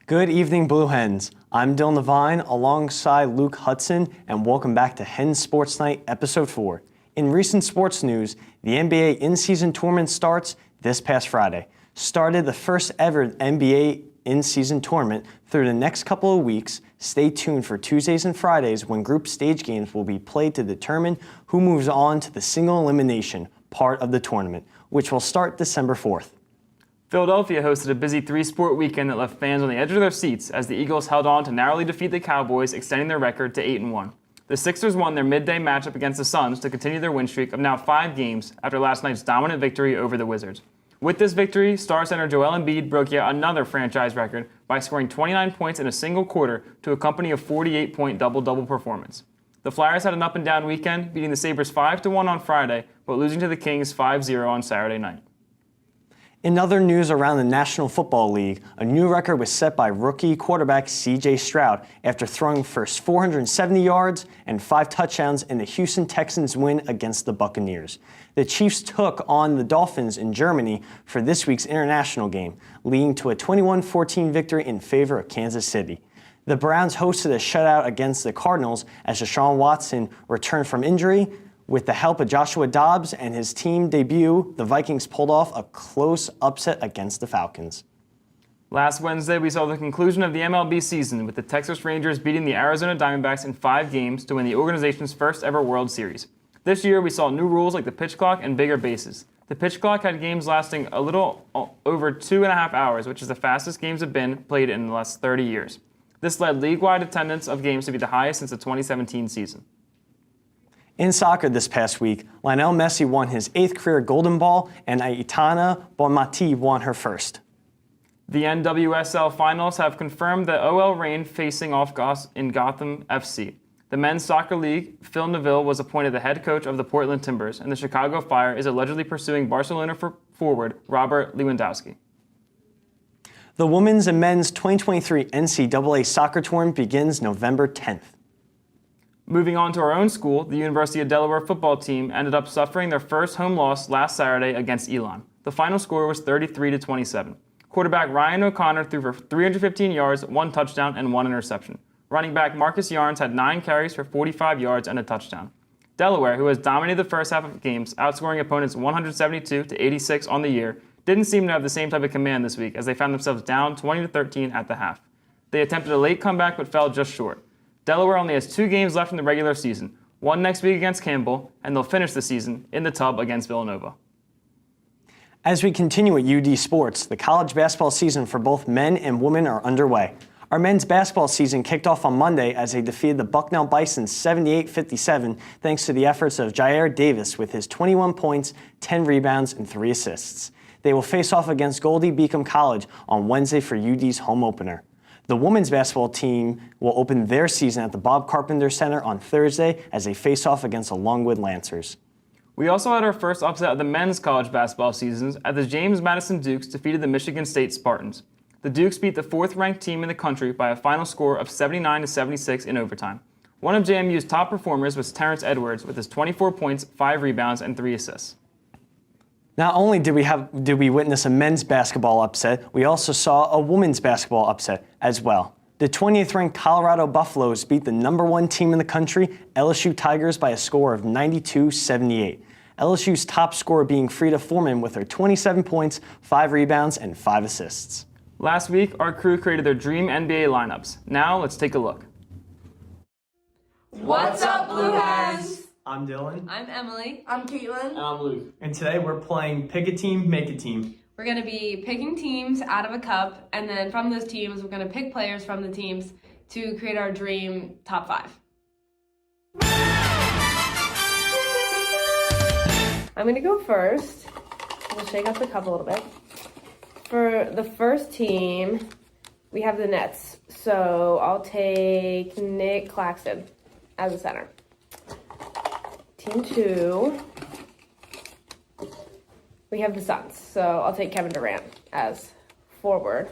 Good evening, Blue Hens. I'm Dylan Devine alongside Luke Hudson, and welcome back to Hens Sports Night, Episode 4. In recent sports news, the NBA in-season tournament starts this past Friday. Started the first ever NBA in-season tournament through the next couple of weeks. Stay tuned for Tuesdays and Fridays when group stage games will be played to determine who moves on to the single elimination part of the tournament, which will start December 4th. Philadelphia hosted a busy three-sport weekend that left fans on the edge of their seats as the Eagles held on to narrowly defeat the Cowboys, extending their record to 8-1. The Sixers won their midday matchup against the Suns to continue their win streak of now 5 games after last night's dominant victory over the Wizards. With this victory, star center Joel Embiid broke yet another franchise record by scoring 29 points in a single quarter to accompany a 48-point double-double performance. The Flyers had an up-and-down weekend, beating the Sabres 5-1 on Friday, but losing to the Kings 5-0 on Saturday night. In other news around the National Football League, a new record was set by rookie quarterback C.J. Stroud after throwing for 470 yards and 5 touchdowns in the Houston Texans' win against the Buccaneers. The Chiefs took on the Dolphins in Germany for this week's international game, leading to a 21-14 victory in favor of Kansas City. The Browns hosted a shutout against the Cardinals as Deshaun Watson returned from injury. With the help of Joshua Dobbs and his team debut, the Vikings pulled off a close upset against the Falcons. Last Wednesday, we saw the conclusion of the MLB season with the Texas Rangers beating the Arizona Diamondbacks in 5 games to win the organization's first ever World Series. This year, we saw new rules like the pitch clock and bigger bases. The pitch clock had games lasting a little over 2.5 hours, which is the fastest games have been played in the last 30 years. This led league-wide attendance of games to be the highest since the 2017 season. In soccer this past week, Lionel Messi won his 8th career Golden Ball and Aitana Bonmati won her first. The NWSL finals have confirmed that OL Reign facing off in Gotham FC. The men's soccer league, Phil Neville was appointed the head coach of the Portland Timbers, and the Chicago Fire is allegedly pursuing Barcelona forward Robert Lewandowski. The women's and men's 2023 NCAA soccer tournament begins November 10th. Moving on to our own school, the University of Delaware football team ended up suffering their first home loss last Saturday against Elon. The final score was 33-27. Quarterback Ryan O'Connor threw for 315 yards, 1 touchdown, and 1 interception. Running back Marcus Yarns had 9 carries for 45 yards and a touchdown. Delaware, who has dominated the first half of games, outscoring opponents 172-86 on the year, didn't seem to have the same type of command this week as they found themselves down 20-13 at the half. They attempted a late comeback but fell just short. Delaware only has 2 games left in the regular season, one next week against Campbell, and they'll finish the season in the tub against Villanova. As we continue at UD Sports, the college basketball season for both men and women are underway. Our men's basketball season kicked off on Monday as they defeated the Bucknell Bisons 78-57 thanks to the efforts of Jair Davis with his 21 points, 10 rebounds, and 3 assists. They will face off against Goldie Beacom College on Wednesday for UD's home opener. The women's basketball team will open their season at the Bob Carpenter Center on Thursday as they face off against the Longwood Lancers. We also had our first upset of the men's college basketball seasons as the James Madison Dukes defeated the Michigan State Spartans. The Dukes beat the 4th-ranked team in the country by a final score of 79-76 in overtime. One of JMU's top performers was Terrence Edwards with his 24 points, 5 rebounds, and 3 assists. Not only did we witness a men's basketball upset, we also saw a women's basketball upset as well. The 20th-ranked Colorado Buffaloes beat the #1 team in the country, LSU Tigers, by a score of 92-78. LSU's top scorer being Frida Foreman with her 27 points, 5 rebounds, and 5 assists. Last week, our crew created their dream NBA lineups. Now, let's take a look. What's up, Blue Hens? I'm Dylan. I'm Emily. I'm Caitlin. And I'm Luke. And today we're playing Pick a Team, Make a Team. We're going to be picking teams out of a cup, and then from those teams, we're going to pick players from the teams to create our dream top 5. I'm going to go first. We'll shake up the cup a little bit. For the first team, we have the Nets. So I'll take Nick Claxton as a center. Team 2, we have the Suns. So I'll take Kevin Durant as forward.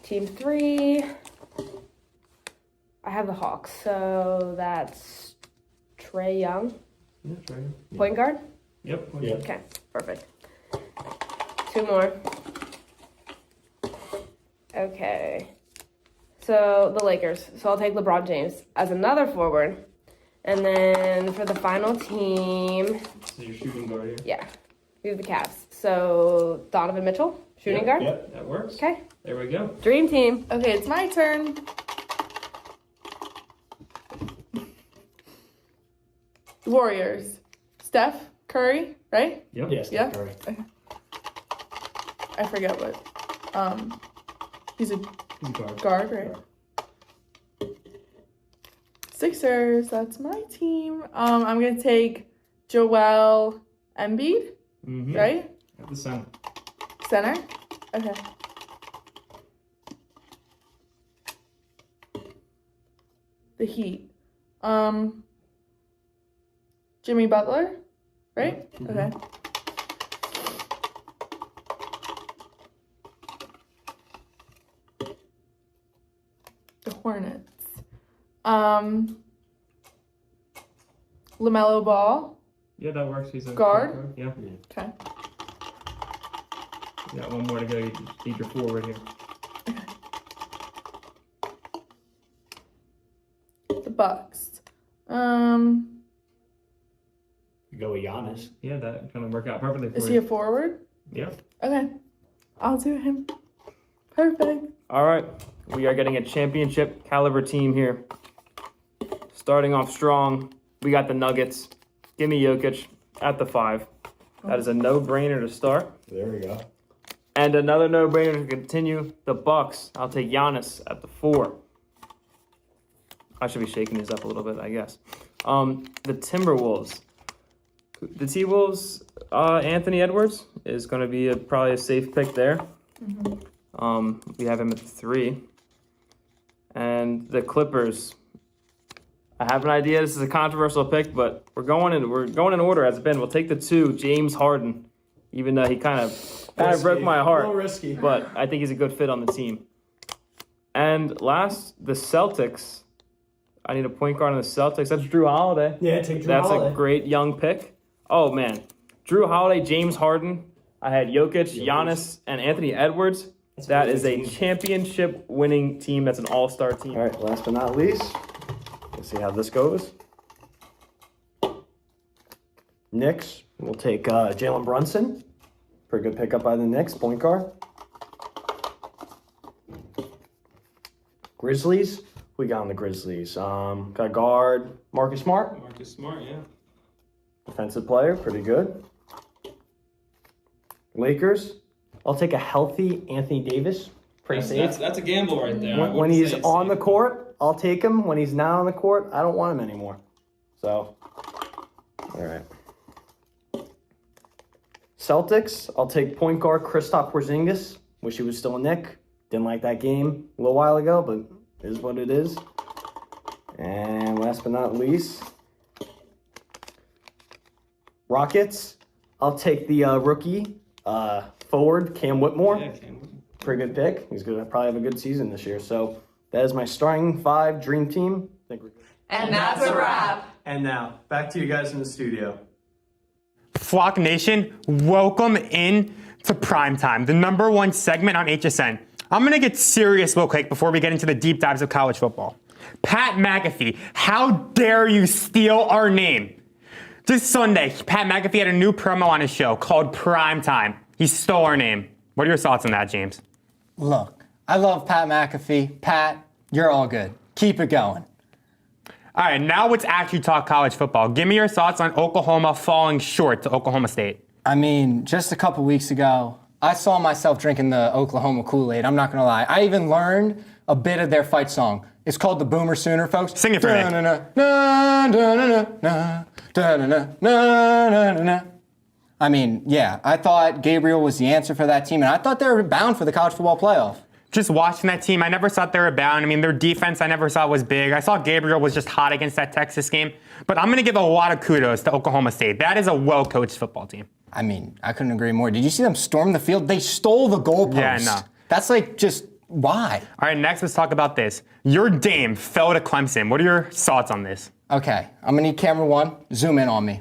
Team 3, I have the Hawks. So that's Trae Young. Yeah, Trae Young. Point guard? Yep. Okay, perfect. 2 more. Okay. So the Lakers. So I'll take LeBron James as another forward. And then for the final team, So you're shooting guard here. yeah, we have the Cavs. So Donovan Mitchell, shooting guard. Yep, that works. Okay. There we go. Dream team. Okay, it's my turn. Warriors. Steph Curry, right? Yep. Yes, Yeah. Curry. I forget what. He's a He's guard. guard, right? Sixers, that's my team. I'm gonna take Joel Embiid, Mm-hmm. right? At the center. Center. Okay. The Heat. Jimmy Butler, right? Okay. The Hornets. LaMelo Ball. Yeah, that works. He's a Guard? Yeah. Okay. You got one more to go. You need your forward here. The Bucks. You go with Giannis. Yeah, that kind of work out perfectly for Is you. he a forward? Yeah. Okay. I'll do him. Perfect. All right, we are getting a championship caliber team here. Starting off strong, we got the Nuggets. Give me Jokic at the 5. That is a no-brainer to start. There we go. And another no-brainer to continue, the Bucks. I'll take Giannis at the 4. I should be shaking these up a little bit, I guess. The Timberwolves. The T-Wolves, Anthony Edwards is going to be probably a safe pick there. We have him at the 3. And the Clippers. I have an idea. This is a controversial pick, but we're going in order as it's been. We'll take the 2, James Harden, even though he kind of broke my heart. A little risky. But I think he's a good fit on the team. And last, the Celtics. I need a point guard on the Celtics. That's Drew Holiday. Yeah, take Drew That's Holiday. a great young pick. Oh, man. Drew Holiday, James Harden. I had Jokic, Giannis, and Anthony Edwards. That is a championship-winning team. That's an all-star team. All right, last but not least, let's see how this goes. Knicks, we'll take Jalen Brunson. Pretty good pickup by the Knicks, point guard. Grizzlies, we got on the Grizzlies. Got guard Marcus Smart, Marcus Smart, yeah. defensive player, pretty good. Lakers, I'll take a healthy Anthony Davis. Pretty safe. That's a gamble right there. When he's on the court, I'll take him. When he's not on the court, I don't want him anymore. So, all right. Celtics, I'll take point guard Kristaps Porzingis. Wish he was still a Knick. Didn't like that game a little while ago, but it is what it is. And last but not least, Rockets, I'll take the rookie forward, Cam Whitmore. Yeah, Cam. Pretty good pick. He's going to probably have a good season this year. So that is my starting 5 dream team. I think we're good. And that's a wrap. And now, back to you guys in the studio. Flock Nation, welcome in to Primetime, the #1 segment on HSN. I'm going to get serious real quick before we get into the deep dives of college football. Pat McAfee, how dare you steal our name? This Sunday, Pat McAfee had a new promo on his show called Primetime. He stole our name. What are your thoughts on that, James? Look, I love Pat McAfee. Pat, you're all good. Keep it going. All right, now let's actually talk college football. Give me your thoughts on Oklahoma falling short to Oklahoma State. I mean, just a couple weeks ago, I saw myself drinking the Oklahoma Kool-Aid. I'm not going to lie. I even learned a bit of their fight song. It's called the Boomer Sooner, folks. Sing it for me. I mean, yeah, I thought Gabriel was the answer for that team, and I thought they were bound for the college football playoff. Just watching that team, I never thought they were bound. I mean, their defense I never thought was big. I saw Gabriel was just hot against that Texas game. But I'm going to give a lot of kudos to Oklahoma State. That is a well-coached football team. I mean, I couldn't agree more. Did you see them storm the field? They stole the goalpost. Yeah, I know. That's like just why? All right, next let's talk about this. Your Dame fell to Clemson. What are your thoughts on this? Okay, I'm gonna need camera 1. Zoom in on me.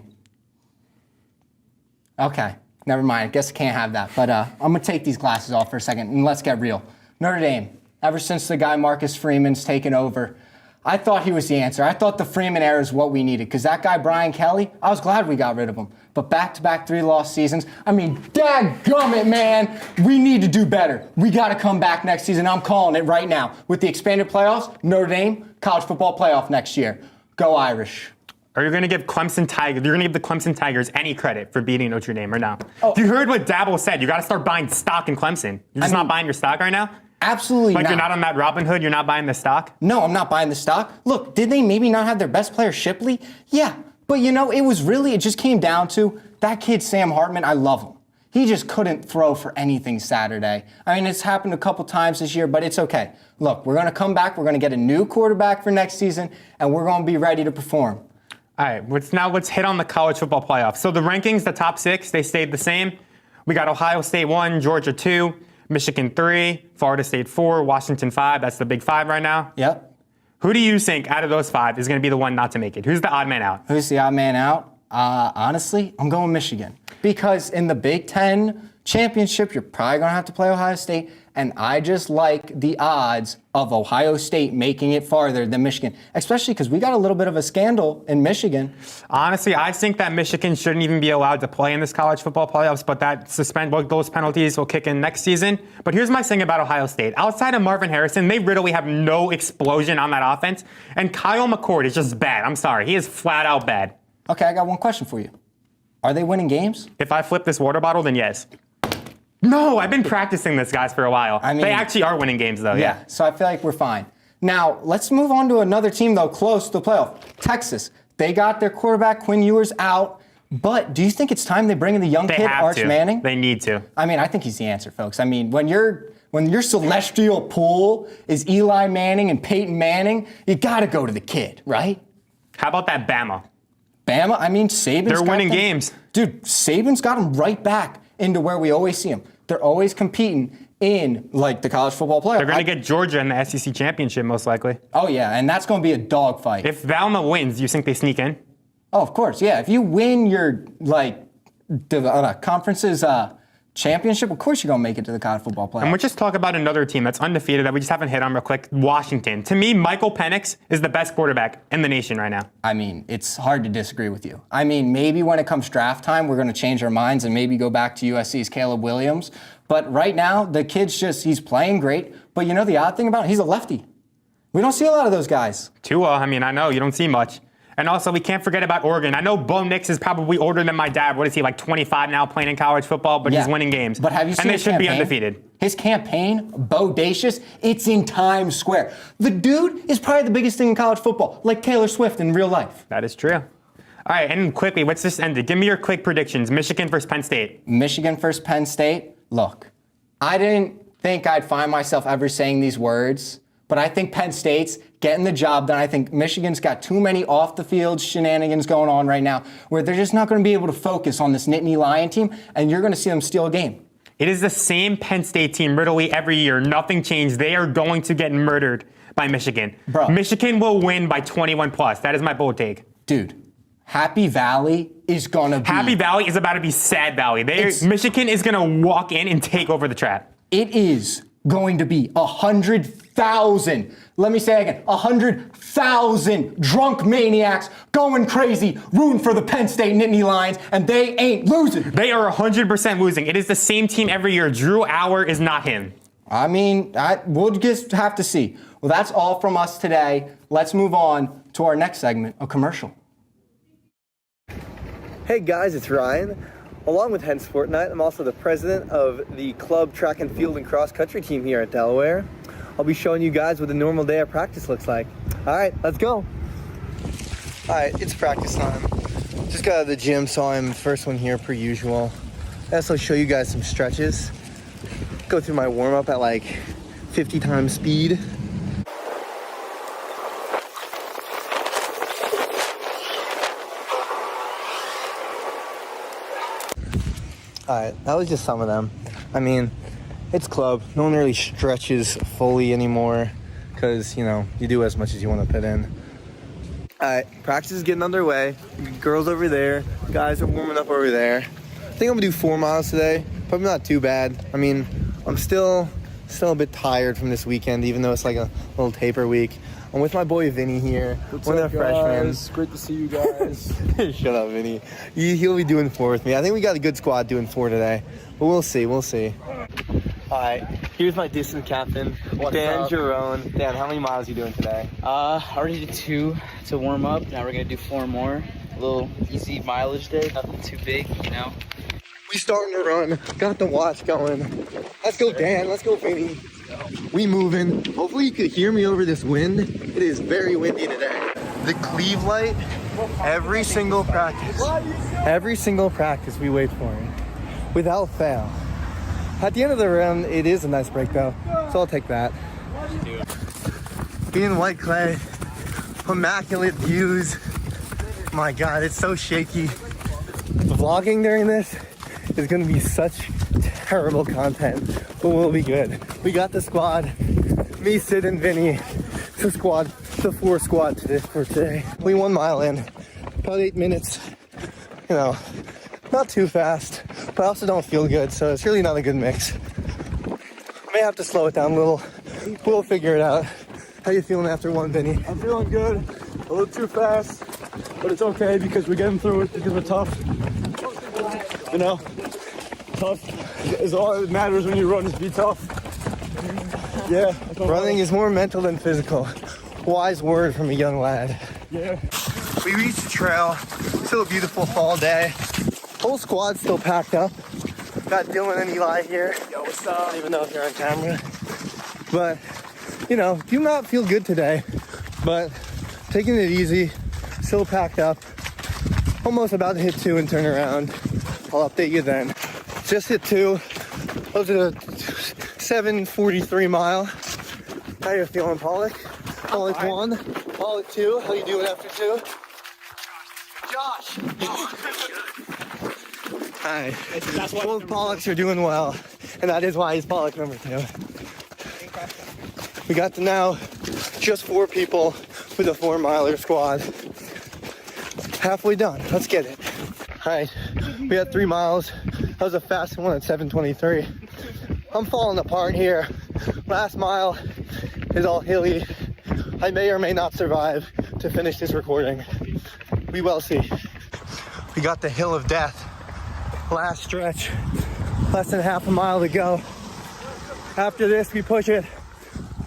Okay, never mind. I guess I can't have that. But I'm gonna take these glasses off for a second and let's get real. Notre Dame. Ever since the guy Marcus Freeman's taken over, I thought he was the answer. I thought the Freeman era is what we needed because that guy, Brian Kelly, I was glad we got rid of him. But back-to-back 3-loss seasons, I mean, dadgummit, man, we need to do better. We got to come back next season. I'm calling it right now. With the expanded playoffs, Notre Dame, college football playoff next year. Go Irish. Are you going to give Clemson Tigers? You're going to give the Clemson Tigers any credit for beating Notre Dame or no? Oh. You heard what Dabble said. You got to start buying stock in Clemson. You're just not buying your stock right now. Absolutely Like not. you're not on that Robin Hood. You're not buying the stock. No, I'm not buying the stock. Look, did they maybe not have their best player Shipley? Yeah, but it just came down to that kid Sam Hartman. I love him. He just couldn't throw for anything Saturday. I mean, it's happened a couple times this year, but it's okay. Look, we're going to come back. We're going to get a new quarterback for next season, and we're going to be ready to perform. All right, let's hit on the college football playoffs. So the rankings, the top 6, they stayed the same. We got Ohio State 1, Georgia 2, Michigan 3, Florida State 4, Washington 5. That's the big 5 right now. Yep. Who do you think out of those 5 is going to be the one not to make it? Who's the odd man out? Who's the odd man out? Honestly, I'm going Michigan. Because in the Big Ten championship, you're probably going to have to play Ohio State. And I just like the odds of Ohio State making it farther than Michigan, especially because we got a little bit of a scandal in Michigan. Honestly, I think that Michigan shouldn't even be allowed to play in this college football playoffs, but those penalties will kick in next season. But here's my thing about Ohio State. Outside of Marvin Harrison, they literally have no explosion on that offense. And Kyle McCord is just bad. I'm sorry. He is flat out bad. Okay, I got one question for you. Are they winning games? If I flip this water bottle, then yes. No, I've been practicing this, guys, for a while. I mean, they actually are winning games, though, yeah. So I feel like we're fine. Now, let's move on to another team, though, close to the playoff. Texas. They got their quarterback, Quinn Ewers, out. But do you think it's time they bring in the young kid, Arch Manning? They need to. I mean, I think he's the answer, folks. I mean, when your celestial pool is Eli Manning and Peyton Manning, you got to go to the kid, right? How about that Bama? Bama? I mean, Saban's They're winning games. Dude, Saban's got them right back into where we always see them. They're always competing in, like, the college football playoff. They're going to get Georgia in the SEC championship, most likely. Oh, yeah, and that's going to be a dogfight. If Bama wins, you think they sneak in? Oh, of course, yeah. If you win your, conference's championship, of course you're going to make it to the college football playoff. And we'll just talk about another team that's undefeated that we just haven't hit on real quick, Washington. To me, Michael Penix is the best quarterback in the nation right now. I mean, it's hard to disagree with you. I mean, maybe when it comes draft time, we're going to change our minds and maybe go back to USC's Caleb Williams. But right now, the kid's he's playing great. But you know the odd thing about it? He's a lefty. We don't see a lot of those guys. Tua, I mean, I know, you don't see much. And also, we can't forget about Oregon. I know Bo Nix is probably older than my dad. What is he, like 25 now playing in college football? But he's winning games. But have you seen And they his should campaign? be undefeated. His campaign, bodacious, it's in Times Square. The dude is probably the biggest thing in college football, like Taylor Swift in real life. That is true. All right, and quickly, let's just end it. Give me your quick predictions. Michigan versus Penn State. Michigan versus Penn State. Look, I didn't think I'd find myself ever saying these words, but I think Penn State's getting the job done. I think Michigan's got too many off-the-field shenanigans going on right now where they're just not going to be able to focus on this Nittany Lion team, and you're going to see them steal a game. It is the same Penn State team literally every year. Nothing changed. They are going to get murdered by Michigan. Bro. Michigan will win by 21 plus. That is my bold take. Dude, Happy Valley is going to be... Happy Valley is about to be Sad Valley. Michigan is going to walk in and take over the trap. It is going to be 100,000. Let me say again, 100,000 drunk maniacs going crazy, rooting for the Penn State Nittany Lions, and they ain't losing. They are 100% losing. It is the same team every year. Drew Auer is not him. I mean, we'll just have to see. Well, that's all from us today. Let's move on to our next segment, a commercial. Hey guys, it's Ryan. Along with Hens Sports Night, I'm also the president of the club track and field and cross country team here at Delaware. I'll be showing you guys what a normal day of practice looks like. All right, let's go. All right, it's practice time. Just got out of the gym, so I'm first one here per usual. I also show you guys some stretches. Go through my warm up at like 50 times speed. Alright, that was just some of them. I mean, it's club. No one really stretches fully anymore because, you know, you do as much as you want to put in. Alright, practice is getting underway. Girls over there, guys are warming up over there. I think I'm going to do 4 miles today. Probably not too bad. I mean, I'm still Still a bit tired from this weekend, even though it's like a little taper week. I'm with my boy Vinny here. One of the freshmen. Great to see you guys. Shut up, Vinny. He'll be doing 4 with me. I think we got a good squad doing 4 today. But we'll see. All right, here's my distant captain, Dan Jerome. Dan, how many miles are you doing today? I already did 2 to warm up. Now we're gonna do 4 more. A little easy mileage day, nothing too big, you know. We starting to run. Got the watch going. Let's go, Dan. Let's go, Vinny. We moving. Hopefully you could hear me over this wind. It is very windy today. The Cleve light, every single practice we wait for it, without fail. At the end of the run, it is a nice break though, so I'll take that. Being white clay, immaculate views. My God, it's so shaky. Vlogging during this is gonna be such terrible content, but we'll be good. We got the squad, me, Sid, and Vinny. The 4 squad for today. We 1 mile in, about 8 minutes. You know, not too fast, but I also don't feel good, so it's really not a good mix. May have to slow it down a little. We'll figure it out. How you feeling after 1, Vinny? I'm feeling good. A little too fast, but it's okay because we're getting through it because we're tough. You know, tough is all that matters when you run, is be tough. Yeah. Running is more mental than physical. Wise word from a young lad. Yeah. We reached the trail. Still a beautiful fall day. Whole squad's still packed up. Got Dylan and Eli here. Yo, what's up? I don't even know if you're on camera. But, you know, do not feel good today. But taking it easy. Still packed up. Almost about to hit 2 and turn around. I'll update you then. Just hit 2. Those are the 7:43 mile. How you feeling, Pollock? Pollock 1. Pollock 2. How you doing after 2? Josh! Hi. Both Pollocks are doing well, and that is why he's Pollock number 2. We got to now just 4 people with a 4-miler squad. Halfway done. Let's get it. All right, we had 3 miles. That was a fast one at 7:23. I'm falling apart here. Last mile is all hilly. I may or may not survive to finish this recording. We will see. We got the hill of death. Last stretch. Less than half a mile to go. After this, we push it.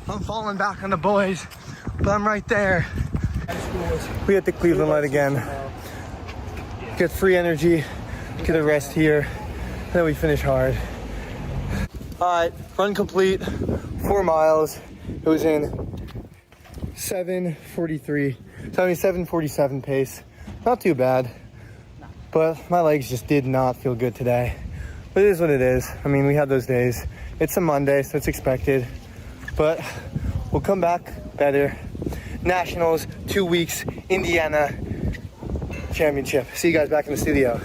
I'm falling back on the boys, but I'm right there. We hit the Cleveland light again. Get free energy, get a rest here, then we finish hard. All right, run complete, 4 miles. It was in 7:47 pace. Not too bad, but my legs just did not feel good today. But it is what it is. I mean, we had those days. It's a Monday, so it's expected, but we'll come back better. Nationals, 2 weeks, Indiana championship. See you guys back in the studio.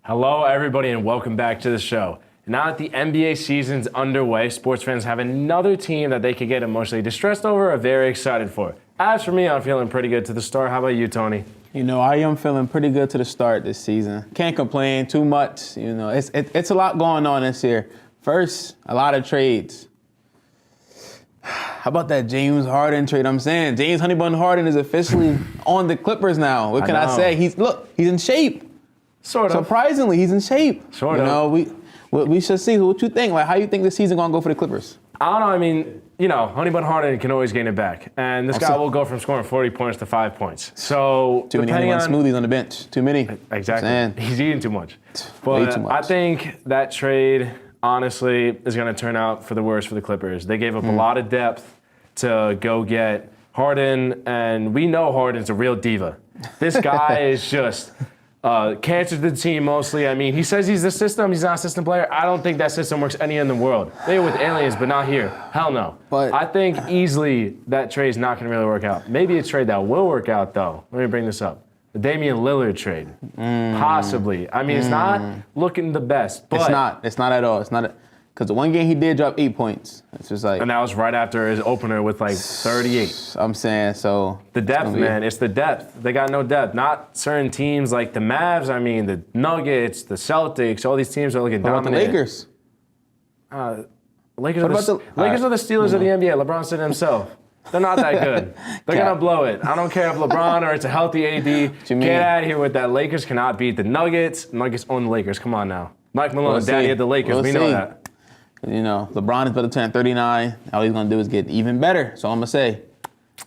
Hello, everybody, and welcome back to the show. Now that the NBA season's underway, sports fans have another team that they could get emotionally distressed over or very excited for. As for me, I'm feeling pretty good to the start. How about you, Tony? You know, I am feeling pretty good to the start this season. Can't complain too much. You know, it's a lot going on this year. First, a lot of trades. How about that James Harden trade? I'm saying James Honeybun Harden is officially on the Clippers now. What can I say? He's in shape. Sort of. Surprisingly, he's in shape. Sort of. You know, we should see what you think. Like, how you think this season gonna go for the Clippers? I don't know. I mean, you know, Honeybun Harden can always gain it back, and this guy will go from scoring 40 points to 5 points. So too many smoothies on the bench. Too many. Exactly. He's eating too much. Way too much. I think that trade, honestly, is going to turn out for the worse for the Clippers. They gave up a lot of depth to go get Harden, and we know Harden's a real diva. This guy is just cancer to the team mostly. I mean, he says he's the system. He's not a system player. I don't think that system works anywhere in the world. Maybe with aliens, but not here. Hell no. But I think easily that trade's not going to really work out. Maybe a trade that will work out, though. Let me bring this up. The Damian Lillard trade. Possibly. I mean, it's not looking the best. But It's not at all. It's not. Because the one game he did drop 8 points. It's just like. And that was right after his opener with like 38. I'm saying, so. The depth, man. It's the depth. They got no depth. Not certain teams like the Mavs. I mean, the Nuggets, the Celtics. All these teams are looking What about dominant. the Lakers? Lakers, What about the- Lakers are the Steelers of the NBA. LeBron said himself. They're not that good. They're going to blow it. I don't care if LeBron or it's a healthy AD. you mean? Get out of here with that. Lakers cannot beat the Nuggets. Nuggets own the Lakers. Come on now. Mike Malone, daddy of the Lakers. We know that. You know, LeBron is about to turn 39. All he's going to do is get even better. That's all I'm going to say.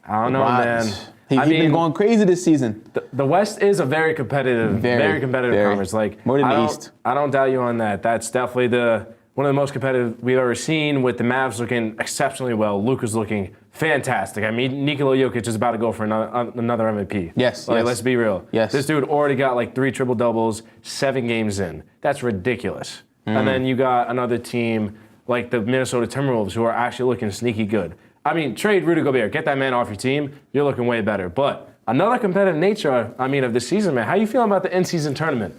I don't know, man. He's been going crazy this season. The West is a very competitive, very competitive conference. Like more than the East. I don't doubt you on that. That's definitely one of the most competitive we've ever seen. With the Mavs looking exceptionally well, Luka's looking fantastic. I mean, Nikola Jokic is about to go for another MVP. Yes, like, yes. Let's be real. Yes. This dude already got like 3 triple doubles, 7 games in. That's ridiculous. And then you got another team like the Minnesota Timberwolves who are actually looking sneaky good. I mean, trade Rudy Gobert, get that man off your team. You're looking way better. But another competitive nature, of the season, man. How you feeling about the in-season tournament?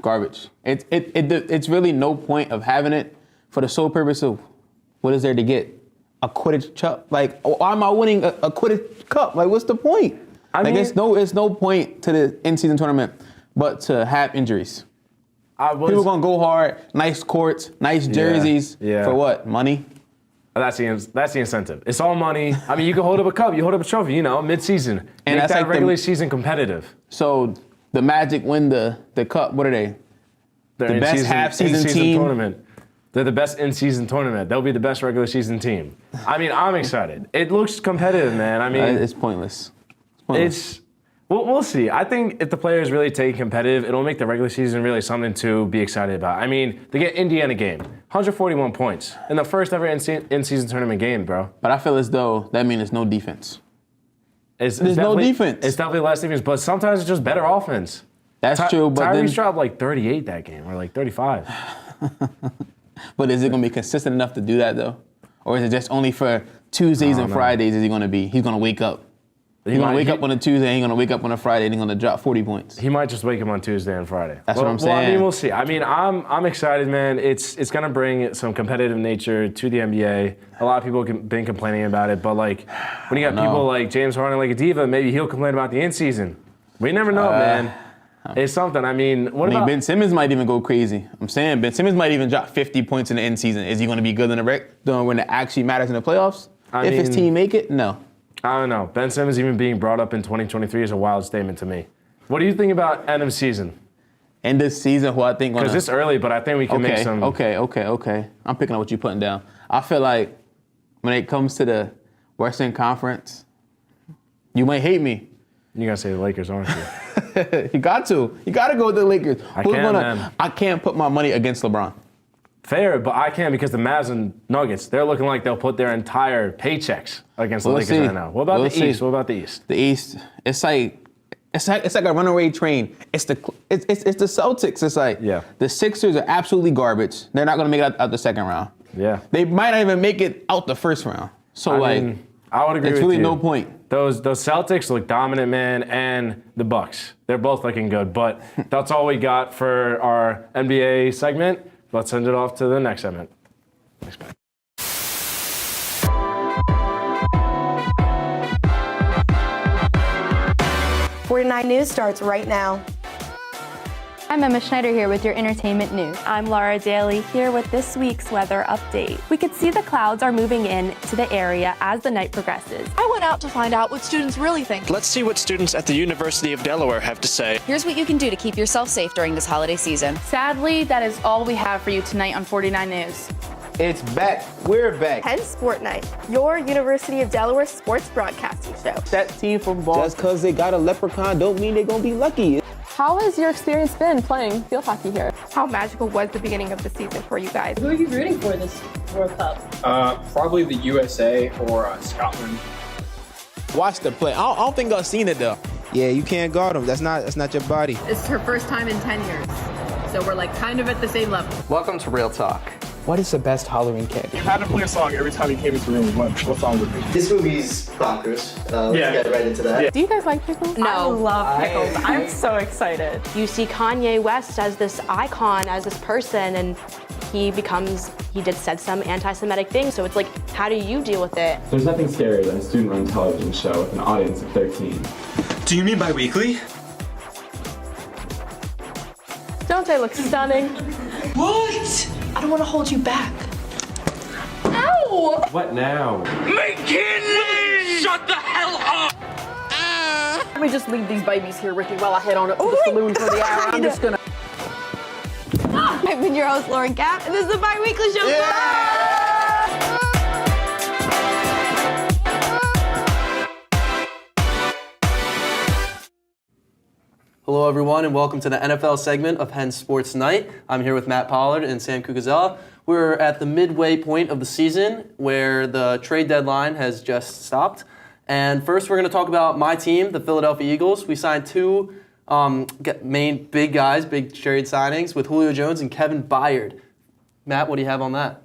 Garbage. It's really no point of having it for the sole purpose of what is there to get? A Quidditch cup? Like, why am I winning a Quidditch cup? Like, what's the point? It's no point to the in-season tournament but to have injuries. People gonna go hard, nice courts, nice jerseys. Yeah. For what? Money? That's the incentive. It's all money. I mean, you can hold up a cup, you hold up a trophy, mid-season. And make that's that like regular season competitive. So the Magic win the cup. What are they? They're the best half-season team tournament. They're the best in-season tournament. They'll be the best regular season team. I mean, I'm excited. It looks competitive, man. I mean, it's pointless. We'll see. I think if the players really take competitive, it'll make the regular season really something to be excited about. I mean, they get Indiana game, 141 points in the first ever in-season tournament game, bro. But I feel as though that means there's no defense. There's no defense. It's definitely less defense, but sometimes it's just better offense. That's true, but Tyrese dropped like 38 that game, or like 35. But is it going to be consistent enough to do that, though? Or is it just only for Tuesdays and Fridays is he going to be? He's going to wake up. He's going to wake up on a Tuesday, and he's going to wake up on a Friday, and he's going to drop 40 points. He might just wake up on Tuesday and Friday. That's what I'm saying. Well, I mean, we'll see. I mean, I'm excited, man. It's going to bring some competitive nature to the NBA. A lot of people have been complaining about it, but like when you got people like James Harden, like a diva, maybe he'll complain about the in-season. We never know, man. It's something. I mean, Ben Simmons might even go crazy. I'm saying Ben Simmons might even drop 50 points in the end season. Is he going to be good in the when it actually matters in the playoffs? If his team make it, no. I don't know. Ben Simmons even being brought up in 2023 is a wild statement to me. What do you think about end of season? End of season, who I think because it's early, but I think we can make some. Okay. I'm picking up what you're putting down. I feel like when it comes to the Western Conference, you might hate me. You gotta say the Lakers, aren't you? You got to. You got to go with the Lakers. Man. I can't put my money against LeBron. Fair, but I can because the Mavs and Nuggets, they're looking like they'll put their entire paychecks against the Lakers right now. What about the East? What about the East? The East, it's like a runaway train. It's the Celtics. It's like the Sixers are absolutely garbage. They're not gonna make it out the second round. Yeah. They might not even make it out the first round. So I would agree with you. There's really no point. Those Celtics look dominant, man, and the Bucks. They're both looking good, but that's all we got for our NBA segment. Let's send it off to the next segment. Thanks, man. 49 News starts right now. I'm Emma Schneider here with your entertainment news. I'm Laura Daly here with this week's weather update. We could see the clouds are moving in to the area as the night progresses. I went out to find out what students really think. Let's see what students at the University of Delaware have to say. Here's what you can do to keep yourself safe during this holiday season. Sadly, that is all we have for you tonight on 49 News. It's back. We're back. Hens Sports Night, your University of Delaware sports broadcasting show. That team from Boston. Just because they got a leprechaun don't mean they're going to be lucky. How has your experience been playing field hockey here? How magical was the beginning of the season for you guys? Who are you rooting for this World Cup? Probably the USA or Scotland. Watch the play. I don't think I've seen it though. Yeah, you can't guard them. That's not your body. It's her first time in 10 years. So we're like kind of at the same level. Welcome to Real Talk. What is the best Halloween candy? You had to play a song every time you came into the room. What song would it be? This movie's bonkers. Let's get right into that. Yeah. Do you guys like pickles? No. I love pickles. I'm so excited. You see Kanye West as this icon, as this person, and he said some anti-Semitic things. So it's like, how do you deal with it? There's nothing scarier than a student-run television show with an audience of 13. Do you mean bi-weekly? Don't they look stunning? What? I don't want to hold you back, What now? McKinley! Shut the hell up! Let me just leave these babies here, Ricky, while I head on up to the saloon for the hour. I'm just gonna. I've been your host, Lauren Kapp, and this is the Bi-Weekly Show. Hello, everyone, and welcome to the NFL segment of Hens Sports Night. I'm here with Matt Pollard and Sam Cucuzella. We're at the midway point of the season where the trade deadline has just stopped. And first, we're going to talk about my team, the Philadelphia Eagles. We signed two main big guys, big trade signings with Julio Jones and Kevin Byard. Matt, what do you have on that?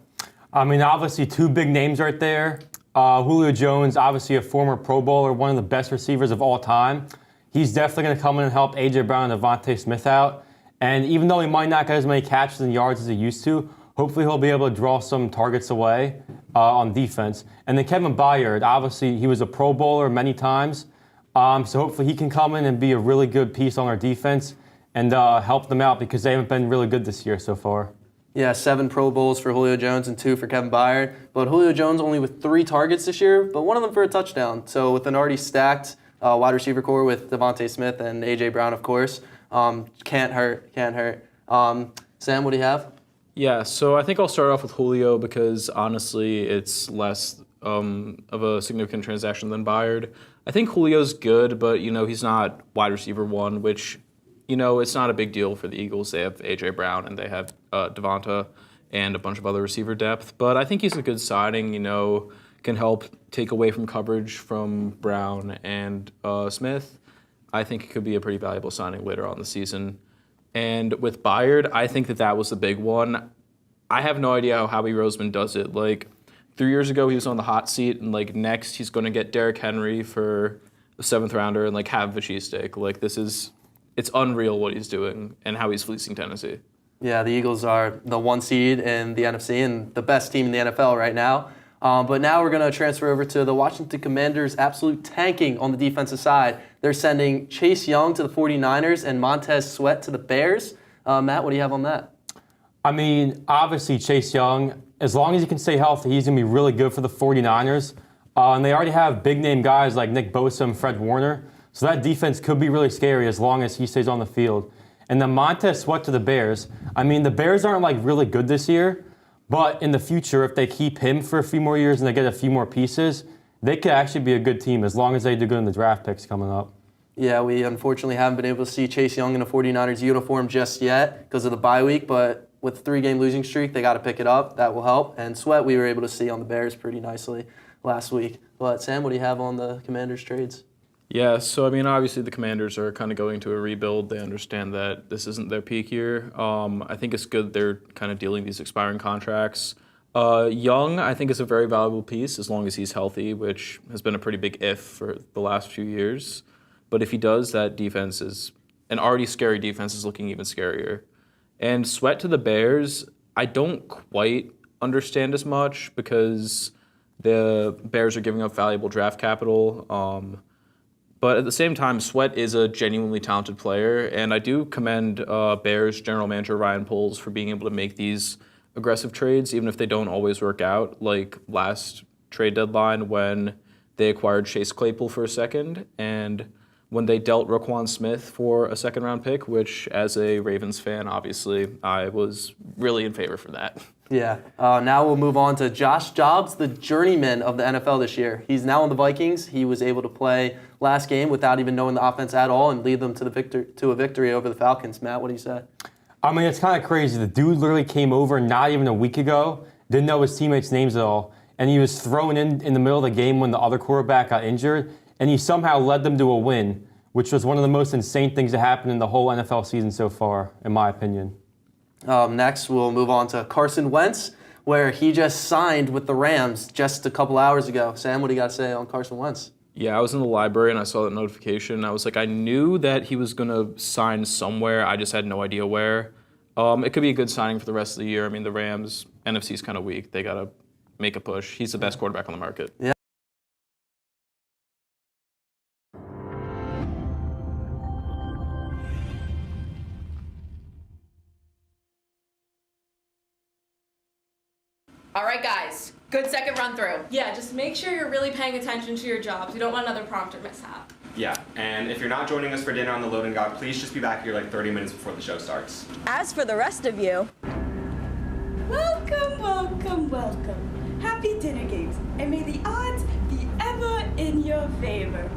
I mean, obviously, two big names right there. Julio Jones, obviously a former Pro Bowler, one of the best receivers of all time. He's definitely going to come in and help A.J. Brown and Devontae Smith out. And even though he might not get as many catches and yards as he used to, hopefully he'll be able to draw some targets away on defense. And then Kevin Byard, obviously he was a Pro Bowler many times. So hopefully he can come in and be a really good piece on our defense and help them out because they haven't been really good this year so far. Yeah, 7 Pro Bowls for Julio Jones and 2 for Kevin Byard. But Julio Jones only with 3 targets this year, but one of them for a touchdown. So with an already stacked wide receiver core with Devontae Smith and A.J. Brown, of course. Can't hurt. Sam, what do you have? Yeah, so I think I'll start off with Julio because honestly it's less of a significant transaction than Byard. I think Julio's good, but he's not wide receiver 1, which it's not a big deal for the Eagles. They have A.J. Brown and they have Devonta and a bunch of other receiver depth. But I think he's a good signing, can help take away from coverage from Brown and Smith. I think it could be a pretty valuable signing later on in the season. And with Byard, I think that was the big one. I have no idea how Howie Roseman does it. 3 years ago, he was on the hot seat, and next he's going to get Derrick Henry for the 7th rounder and have a cheesesteak. It's unreal what he's doing and how he's fleecing Tennessee. Yeah, the Eagles are the 1 seed in the NFC and the best team in the NFL right now. But now we're going to transfer over to the Washington Commanders' absolute tanking on the defensive side. They're sending Chase Young to the 49ers and Montez Sweat to the Bears. Matt, what do you have on that? I mean, obviously Chase Young, as long as he can stay healthy, he's going to be really good for the 49ers. And they already have big-name guys like Nick Bosa and Fred Warner. So that defense could be really scary as long as he stays on the field. And then Montez Sweat to the Bears. I mean, the Bears aren't really good this year. But in the future, if they keep him for a few more years and they get a few more pieces, they could actually be a good team as long as they do good in the draft picks coming up. Yeah, we unfortunately haven't been able to see Chase Young in a 49ers uniform just yet because of the bye week, but with a 3-game losing streak, they got to pick it up. That will help. And Sweat, we were able to see on the Bears pretty nicely last week. But Sam, what do you have on the Commanders trades? Yeah, so I mean, obviously the Commanders are kind of going to a rebuild. They understand that this isn't their peak year. I think it's good they're kind of dealing these expiring contracts. Young, I think, is a very valuable piece as long as he's healthy, which has been a pretty big if for the last few years. But if he does, that defense is an already scary defense is looking even scarier. And Sweat to the Bears, I don't quite understand as much because the Bears are giving up valuable draft capital. But at the same time, Sweat is a genuinely talented player, and I do commend Bears general manager Ryan Poles for being able to make these aggressive trades, even if they don't always work out, like last trade deadline when they acquired Chase Claypool for a second, and when they dealt Roquan Smith for a second-round pick, which, as a Ravens fan, obviously, I was really in favor for that. Yeah. Now we'll move on to Josh Dobbs, the journeyman of the NFL this year. He's now on the Vikings. He was able to play last game without even knowing the offense at all and lead them to a victory over the Falcons. Matt, what do you say? I mean, it's kind of crazy. The dude literally came over not even a week ago, didn't know his teammates' names at all, and he was thrown in the middle of the game when the other quarterback got injured, and he somehow led them to a win, which was one of the most insane things that happened in the whole NFL season so far, in my opinion. Next, we'll move on to Carson Wentz, where he just signed with the Rams just a couple hours ago. Sam, what do you got to say on Carson Wentz? Yeah, I was in the library and I saw that notification. I was like, I knew that he was going to sign somewhere. I just had no idea where. It could be a good signing for the rest of the year. I mean, the Rams, NFC is kind of weak. They got to make a push. He's the best quarterback on the market. Yeah. All right, guys. Good second run through. Yeah, just make sure you're really paying attention to your jobs. We don't want another prompter mishap. Yeah, and if you're not joining us for dinner on the loading dock, please just be back here like 30 minutes before the show starts. As for the rest of you, welcome, welcome, welcome. Happy dinner games, and may the odds be ever in your favor.